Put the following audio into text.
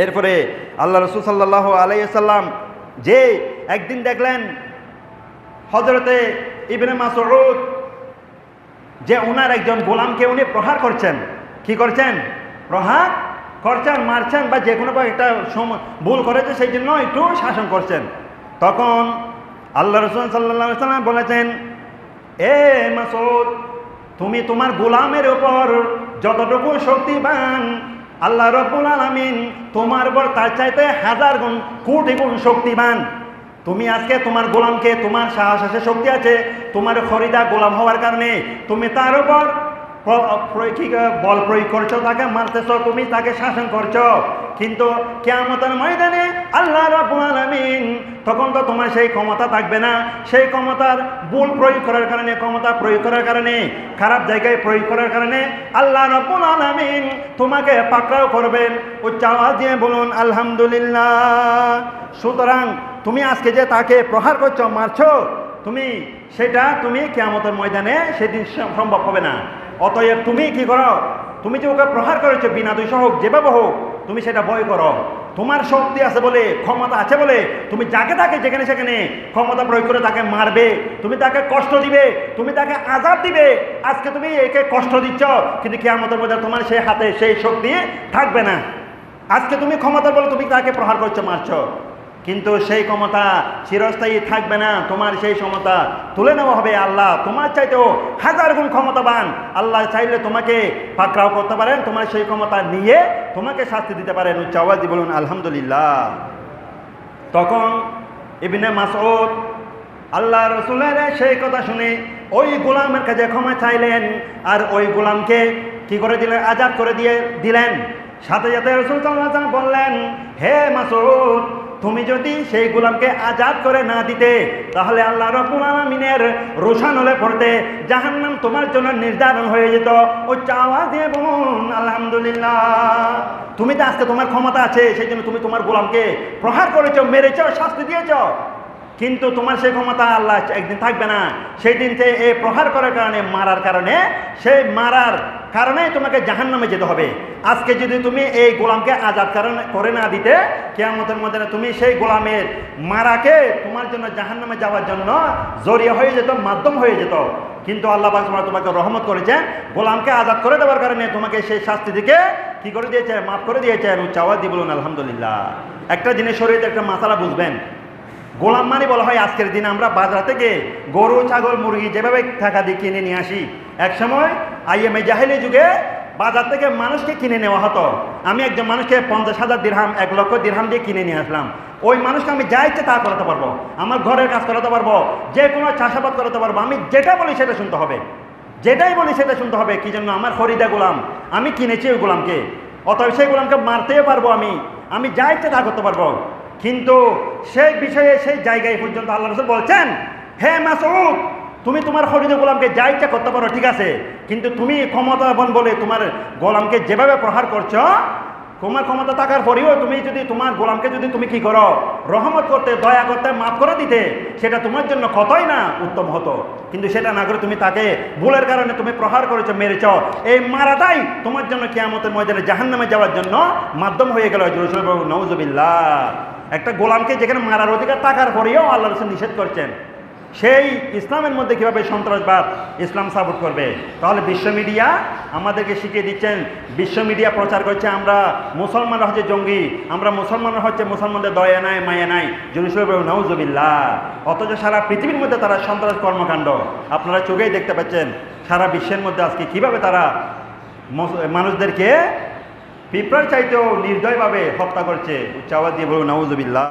এরপরে আল্লাহ রসুল সাল্লাল্লাহু আলাইহি সাল্লাম যে একদিন দেখলেন হযরতে ইবনে মাসউদ যে ওনার একজন গোলামকে উনি প্রহার করছেন। কি করছেন? প্রহার করছেন, মারছেন, বা যে কোনো একটা ভুল করেছে সেই জন্য একটু শাসন করছেন। তখন আল্লাহ রাসূল সাল্লাল্লাহু আলাইহি সাল্লাম বলেছেন, এ মাসউদ, তুমি তোমার গোলামের উপর যতটুকু শক্তিবান, আল্লাহ রাব্বুল আলামিন তোমার উপর তার চাইতে 1000 গুণ কোটি গুণ শক্তিবান। তুমি আজকে তোমার গোলামকে, তোমার সাহস আছে, শক্তি আছে, তোমার খরিদা গোলাম হওয়ার কারণে তুমি তার উপর বল প্রয়োগ করছো, তাকে মারতেছো, তুমি তাকে শাসন করছো। কিন্তু কিয়ামতের ময়দানে আল্লাহ রাব্বুল আলামিন তখন তো তোমার সেই ক্ষমতা থাকবে না। সেই ক্ষমতার ভুল প্রয়োগ করার কারণে, ক্ষমতা প্রয়োগ করার কারণে, খারাপ জায়গায় প্রয়োগ করার কারণে আল্লাহ রাব্বুল আলামিন তোমাকে পাকড়াও করবেন। উচ্চ আওয়াজ দিয়ে বলুন আলহামদুলিল্লাহ। সুতরাং তুমি আজকে যে তাকে প্রহার করছো, মারছো, সেটা তুমি কিয়ামতের ময়দানে সেদিন সম্ভব হবে না। অতএব তুমি কি করো? তুমি যে ওকে প্রহার করেছো বিনা দোষে হোক, যেভাবে হোক, তুমি সেটা ভয় করো। তোমার শক্তি আছে বলে, ক্ষমতা আছে বলে তুমি যাকে তাকে যেখানে সেখানে ক্ষমতা প্রয়োগ করে তাকে মারবে, তুমি তাকে কষ্ট দিবে, তুমি তাকে আযাব দিবে। আজকে তুমি একে কষ্ট দিচ্ছ, কিন্তু কিয়ামতের মধ্যে তোমার সেই হাতে সেই শক্তি থাকবে না। আজকে তুমি ক্ষমতার বলে তুমি তাকে প্রহার করছো, মারছো, কিন্তু সেই ক্ষমতা চিরস্থায়ী থাকবে না। তোমার সেই ক্ষমতা তুলে নেওয়া হবে। আল্লাহ তোমার চাইতেও 1000 গুণ ক্ষমতাবান। আল্লাহ চাইলে তোমাকে পাকড়াও করতে পারেন, তোমার সেই ক্ষমতা নিয়ে তোমাকে শাস্তি দিতে পারেন। উচ্চ আওয়াজ দিয়ে বলুন আলহামদুলিল্লাহ। তখন ইবনে মাসউদ আল্লাহ রসুলের সেই কথা শুনে ওই গোলামের কাছে ক্ষমা চাইলেন, আর ওই গোলামকে কি করে দিলেন? আজাদ করে দিলেন। সাথে সাথে রাসূল সাল্লাল্লাহু আলাইহি ওয়াসাল্লাম বললেন, হে মাসউদ, তুমি যদি সেই গোলামকে আজাদ করে না দিতে, তাহলে আল্লাহ রাব্বুল আলামিনের রোশন হলে পড়তে জাহান্নাম তোমার জন্য নির্ধারণ হয়ে যেত। উচ্চ আওয়াজ দিয়ে বলুন আলহামদুলিল্লাহ। তুমি তো আজকে তোমার ক্ষমতা আছে, সেই জন্য তুমি তোমার গোলামকে প্রহার করেছো, মেরেছো, শাস্তি দিয়েছো, কিন্তু তোমার সেই ক্ষমতা আল্লাহ একদিন থাকবে না। সেই দিন এই প্রহার করার কারণে, মারার কারণে, সেই মারার কারণেই তোমাকে জাহান্নামে যেতে হবে। আজকে যদি তুমি এই গোলামকে আজাদ করে না দিতে, কিয়ামতের মধ্যে তুমি সেই গোলামের মারাকে তোমার জন্য জাহান্নামে যাওয়ার জন্য জরিয়া হয়ে যেত, মাধ্যম হয়ে যেত। কিন্তু আল্লাহ পাক তোমাকে রহমত করেছেন, গোলামকে আজাদ করে দেওয়ার কারণে তোমাকে সেই শাস্তি থেকে কি করে দিয়েছে? মাফ করে দিয়েছেন। উচ্চ আওয়াজ দিয়ে বলুন আলহামদুলিল্লাহ। একটা জিনিস শরীয়তে একটা মাসালা বুঝবেন। গোলাম মানে বলা হয় আজকের দিনে আমরা বাজার থেকে গরু, ছাগল, মুরগি যেভাবে টাকা দিয়ে কিনে নিয়ে আসি, একসময় আইএমএ জাহেলি যুগে বাজার থেকে মানুষকে কিনে নেওয়া হতো। আমি একজন মানুষকে 50,000 দিরহাম, 1 লক্ষ দিরহাম দিয়ে কিনে নিয়ে আসলাম। ওই মানুষকে আমি যা ইচ্ছে তা করাতে পারবো, আমার ঘরের কাজ করাতে পারবো, যে কোনো চাষাবাদ করাতে পারবো। আমি যেটা বলি সেটা শুনতে হবে, যেটাই বলি সেটা শুনতে হবে। কি জন্য? আমার খরিদা গোলাম, আমি কিনেছি ওই গোলামকে, অতএব সেই গোলামকে মারতেও পারবো, আমি যা ইচ্ছে তা করতে পারবো। কিন্তু সেই বিষয়ে, সেই জায়গায় পর্যন্ত আল্লাহ রাসূল বলছেন, হে মাসউদ, তুমি তোমার খরিদা গোলামকে যা ইচ্ছা করতে পারো, ঠিক আছে, কিন্তু তুমি ক্ষমতাবান বলে তোমার গোলামকে যেভাবে প্রহার করছো, তোমার ক্ষমতা থাকার পরেও তুমি যদি তোমার গোলামকে যদি তুমি কি করো? রহমত করতে, দয়া করতে, মাফ করে দিতে, সেটা তোমার জন্য কতই না উত্তম হতো। কিন্তু সেটা না করে তুমি তাকে ভুলের কারণে তুমি প্রহার করেছো, মেরেছ। এই মারাটাই তোমার জন্য কিয়ামতের ময়দানে জাহান্নামে যাওয়ার জন্য মাধ্যম হয়ে গেল। নাউযুবিল্লাহ। একটা গোলামকে যেখানে মারার অধিকার থাকার পরেও আল্লাহ রাসূল নিষেধ করছেন, সেই ইসলামের মধ্যে কিভাবে সন্ত্রাসবাদ ইসলাম সাপোর্ট করবে? তাহলে বিশ্ব মিডিয়া আমাদেরকে শিখিয়ে দিচ্ছেন, বিশ্ব মিডিয়া প্রচার করছে আমরা মুসলমানরা হচ্ছে জঙ্গি, আমরা মুসলমানরা হচ্ছে মুসলমানদের দয়া নাই, মায়া নাই। নাউযুবিল্লাহ। অথচ সারা পৃথিবীর মধ্যে তারা সন্ত্রাস কর্মকাণ্ড আপনারা চোখেই দেখতে পাচ্ছেন। সারা বিশ্বের মধ্যে আজকে কিভাবে তারা মানুষদেরকে পিঁপড়ার চাইতেও নির্দয়ভাবে হত্যা করছে। উচ্চ আওয়াজ দিয়ে বলুন নাউযুবিল্লাহ।